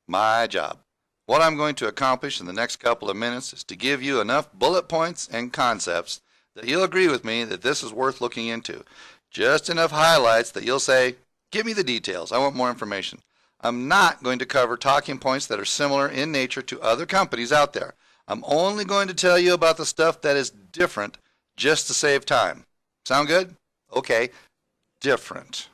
my job. What I'm going to accomplish in the next couple of minutes is to give you enough bullet points and concepts that you'll agree with me that this is worth looking into. Just enough highlights that you'll say, give me the details, I want more information. I'm not going to cover talking points that are similar in nature to other companies out there. I'm only going to tell you about the stuff that is different just to save time. Sound good? Okay, different.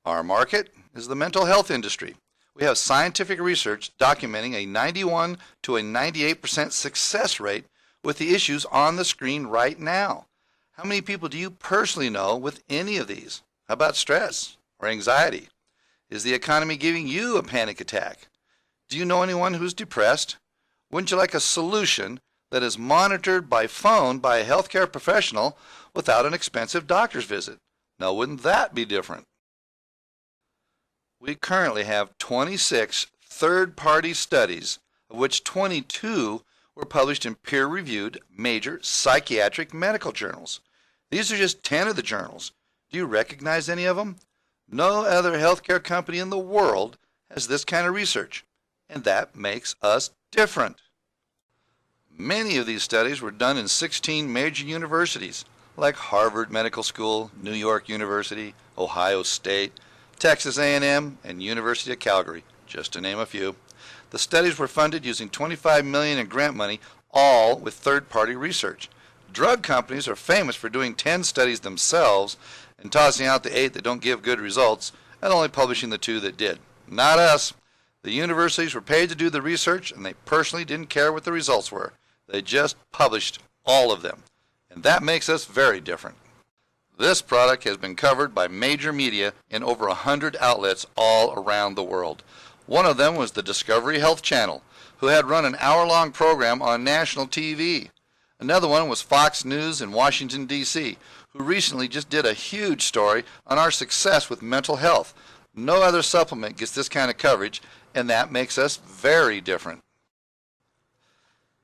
Our market is the mental health industry. We have scientific research documenting a 91 to a 98% success rate with the issues on the screen right now. How many people do you personally know with any of these? How about stress or anxiety? Is the economy giving you a panic attack? Do you know anyone who's depressed? Wouldn't you like a solution that is monitored by phone by a healthcare professional without an expensive doctor's visit? Now, wouldn't that be different? We currently have 26 third-party studies, of which 22 were published in peer-reviewed major psychiatric medical journals. These are just 10 of the journals. Do you recognize any of them? No other healthcare company in the world has this kind of research, and that makes us different. Many of these studies were done in 16 major universities, like Harvard Medical School, New York University, Ohio State, Texas A&M, and University of Calgary, just to name a few. The studies were funded using $25 million in grant money, all with third-party research. Drug companies are famous for doing 10 studies themselves and tossing out the 8 that don't give good results and only publishing the 2 that did. Not us. The universities were paid to do the research, and they personally didn't care what the results were. They just published all of them. And that makes us very different. This product has been covered by major media in over 100 outlets all around the world. One of them was the Discovery Health Channel, who had run an hour-long program on national TV. Another one was Fox News in Washington, D.C., who recently just did a huge story on our success with mental health. No other supplement gets this kind of coverage, and that makes us very different.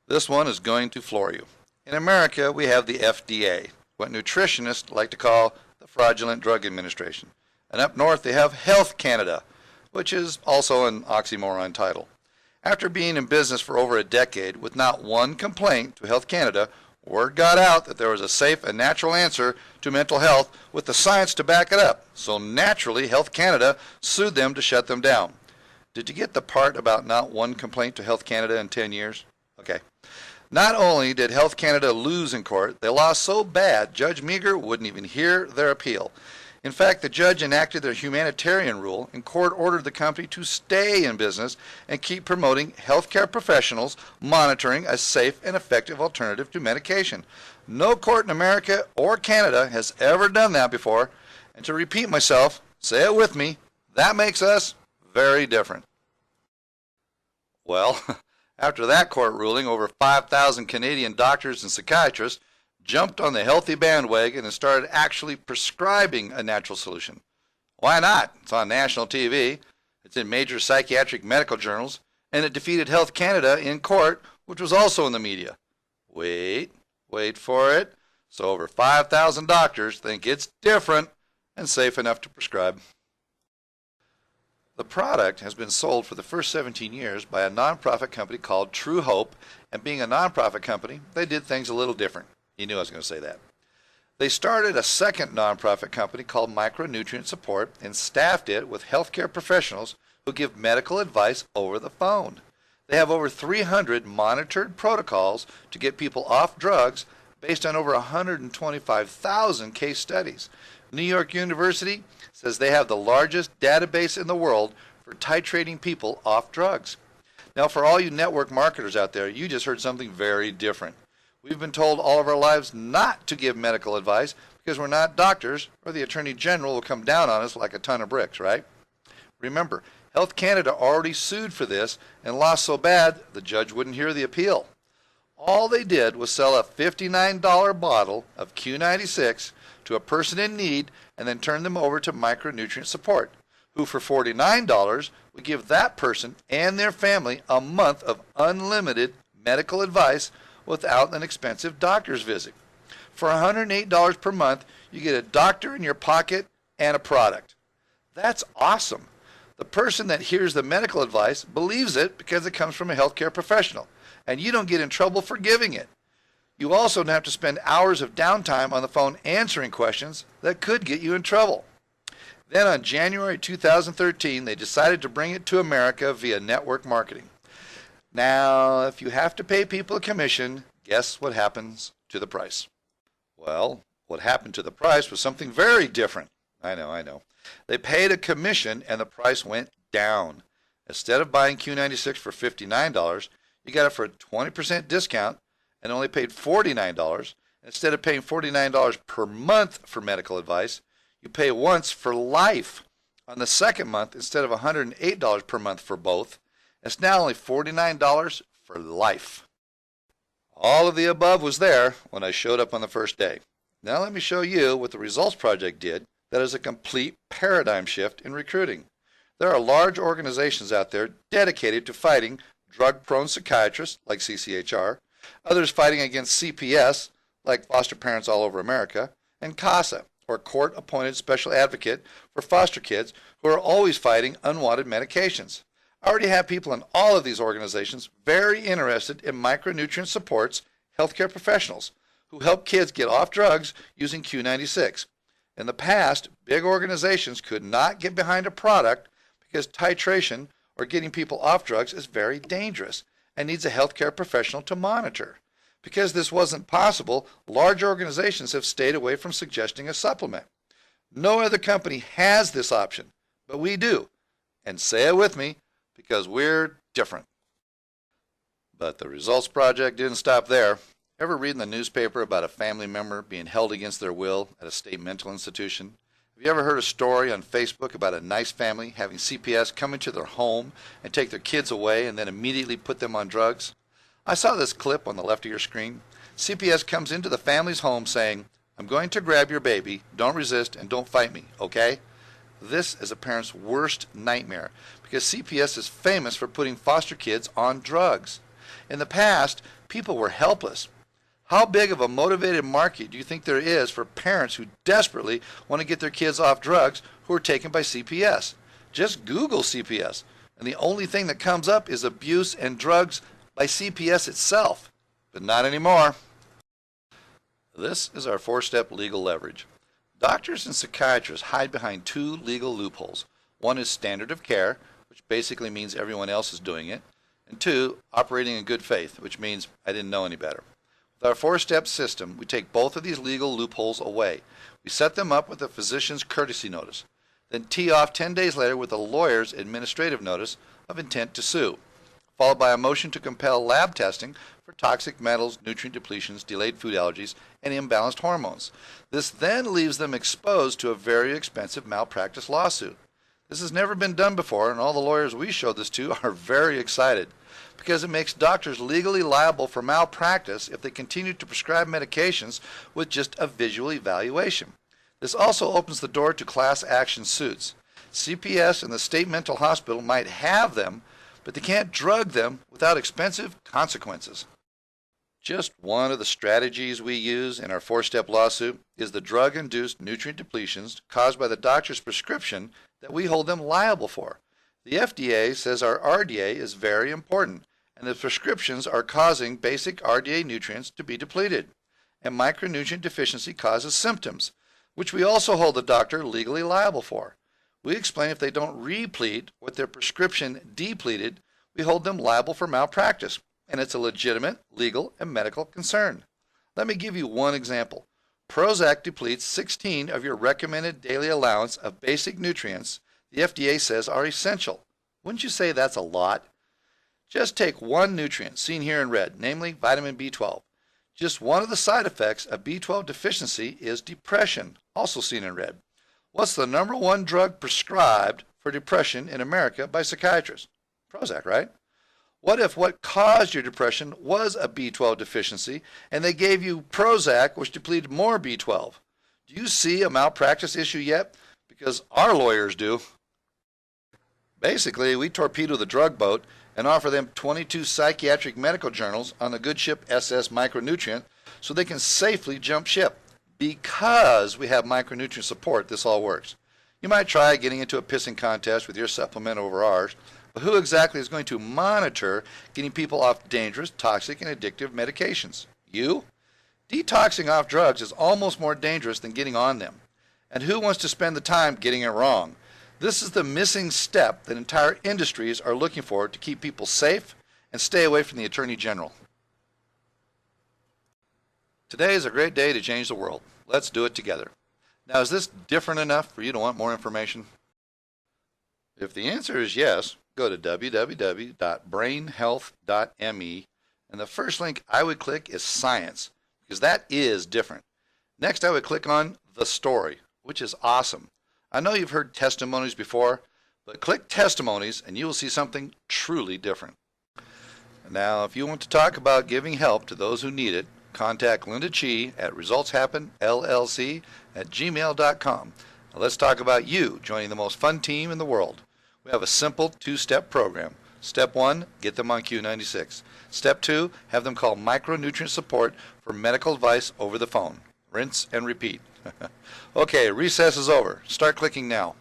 This one is going to floor you. In America, we have the FDA, what nutritionists like to call the Fraudulent Drug Administration. And up north, they have Health Canada, which is also an oxymoron title. After being in business for over a decade with not one complaint to Health Canada, word got out that there was a safe and natural answer to mental health with the science to back it up. So naturally, Health Canada sued them to shut them down. Did you get the part about not one complaint to Health Canada in 10 years? Okay. Not only did Health Canada lose in court, they lost so bad Judge Meagher wouldn't even hear their appeal. In fact, the judge enacted their humanitarian rule, and court ordered the company to stay in business and keep promoting healthcare professionals monitoring a safe and effective alternative to medication. No court in America or Canada has ever done that before. And to repeat myself, say it with me, that makes us very different. Well, after that court ruling, over 5,000 Canadian doctors and psychiatrists jumped on the healthy bandwagon and started actually prescribing a natural solution. Why not? It's on national TV, it's in major psychiatric medical journals, and it defeated Health Canada in court, which was also in the media. Wait for it. So over 5,000 doctors think it's different and safe enough to prescribe. The product has been sold for the first 17 years by a nonprofit company called True Hope, and being a nonprofit company, they did things a little different. You knew I was going to say that. They started a second nonprofit company called Micronutrient Support and staffed it with healthcare professionals who give medical advice over the phone. They have over 300 monitored protocols to get people off drugs based on over 125,000 case studies. New York University says they have the largest database in the world for titrating people off drugs. Now, for all you network marketers out there, you just heard something very different. We've been told all of our lives not to give medical advice because we're not doctors, or the Attorney General will come down on us like a ton of bricks, right? Remember, Health Canada already sued for this and lost so bad the judge wouldn't hear the appeal. All they did was sell a $59 bottle of Q96 to a person in need and then turn them over to Micronutrient Support, who for $49 would give that person and their family a month of unlimited medical advice without an expensive doctor's visit. For $108 per month, you get a doctor in your pocket and a product. That's awesome. The person that hears the medical advice believes it because it comes from a healthcare professional, and you don't get in trouble for giving it. You also don't have to spend hours of downtime on the phone answering questions that could get you in trouble. Then on January 2013, they decided to bring it to America via network marketing. Now, if you have to pay people a commission, guess what happens to the price? Well, what happened to the price was something very different. I know. They paid a commission and the price went down. Instead of buying Q96 for $59, you got it for a 20% discount and only paid $49. Instead of paying $49 per month for medical advice, you pay once for life. On the second month, instead of $108 per month for both, it's now only $49 for life. All of the above was there when I showed up on the first day. Now let me show you what the Results Project did that is a complete paradigm shift in recruiting. There are large organizations out there dedicated to fighting drug-prone psychiatrists like CCHR, others fighting against CPS like Foster Parents All Over America, and CASA, or Court-Appointed Special Advocate for Foster Kids, who are always fighting unwanted medications. I already have people in all of these organizations very interested in micronutrient supports, healthcare professionals who help kids get off drugs using Q96. In the past, big organizations could not get behind a product because titration or getting people off drugs is very dangerous and needs a healthcare professional to monitor. Because this wasn't possible, large organizations have stayed away from suggesting a supplement. No other company has this option, but we do. And say it with me, because we're different. But the Results Project didn't stop there. Ever read in the newspaper about a family member being held against their will at a state mental institution? Have you ever heard a story on Facebook about a nice family having CPS come into their home and take their kids away and then immediately put them on drugs? I saw this clip on the left of your screen. CPS comes into the family's home saying, "I'm going to grab your baby, don't resist and don't fight me, okay?" This is a parent's worst nightmare because CPS is famous for putting foster kids on drugs. In the past, people were helpless. How big of a motivated market do you think there is for parents who desperately want to get their kids off drugs who are taken by CPS? Just Google CPS, and the only thing that comes up is abuse and drugs by CPS itself. But not anymore. This is our four-step legal leverage. Doctors and psychiatrists hide behind two legal loopholes. One is standard of care, which basically means everyone else is doing it. And two, operating in good faith, which means I didn't know any better. With our four-step system, we take both of these legal loopholes away. We set them up with a physician's courtesy notice, then tee off 10 days later with a lawyer's administrative notice of intent to sue, followed by a motion to compel lab testing for toxic metals, nutrient depletions, delayed food allergies, and imbalanced hormones. This then leaves them exposed to a very expensive malpractice lawsuit. This has never been done before, and all the lawyers we showed this to are very excited because it makes doctors legally liable for malpractice if they continue to prescribe medications with just a visual evaluation. This also opens the door to class action suits. CPS and the state mental hospital might have them, but they can't drug them without expensive consequences. Just one of the strategies we use in our four-step lawsuit is the drug-induced nutrient depletions caused by the doctor's prescription that we hold them liable for. The FDA says our RDA is very important, and the prescriptions are causing basic RDA nutrients to be depleted. And micronutrient deficiency causes symptoms, which we also hold the doctor legally liable for. We explain if they don't replete what their prescription depleted, we hold them liable for malpractice, and it's a legitimate legal and medical concern. Let me give you one example. Prozac depletes 16 of your recommended daily allowance of basic nutrients the FDA says are essential. Wouldn't you say that's a lot? Just take one nutrient seen here in red, namely vitamin B12. Just one of the side effects of B12 deficiency is depression, also seen in red. What's the number one drug prescribed for depression in America by psychiatrists? Prozac, right? What if what caused your depression was a B12 deficiency and they gave you Prozac, which depleted more B12? Do you see a malpractice issue yet? Because our lawyers do. Basically, we torpedo the drug boat and offer them 22 psychiatric medical journals on the good ship SS Micronutrient so they can safely jump ship. Because we have micronutrient support, this all works. You might try getting into a pissing contest with your supplement over ours, but who exactly is going to monitor getting people off dangerous, toxic, and addictive medications? You? Detoxing off drugs is almost more dangerous than getting on them. And who wants to spend the time getting it wrong? This is the missing step that entire industries are looking for to keep people safe and stay away from the Attorney General. Today is a great day to change the world. Let's do it together. Now, is this different enough for you to want more information? If the answer is yes, go to www.brainhealth.me, and the first link I would click is Science, because that is different. Next, I would click on The Story, which is awesome. I know you've heard testimonies before, but click Testimonies and you will see something truly different. Now, if you want to talk about giving help to those who need it, contact Linda Chi at resultshappenllc@gmail.com. Now let's talk about you joining the most fun team in the world. We have a simple two-step program. Step 1, get them on Q96. Step 2, have them call micronutrient support for medical advice over the phone. Rinse and repeat. Okay, recess is over. Start clicking now.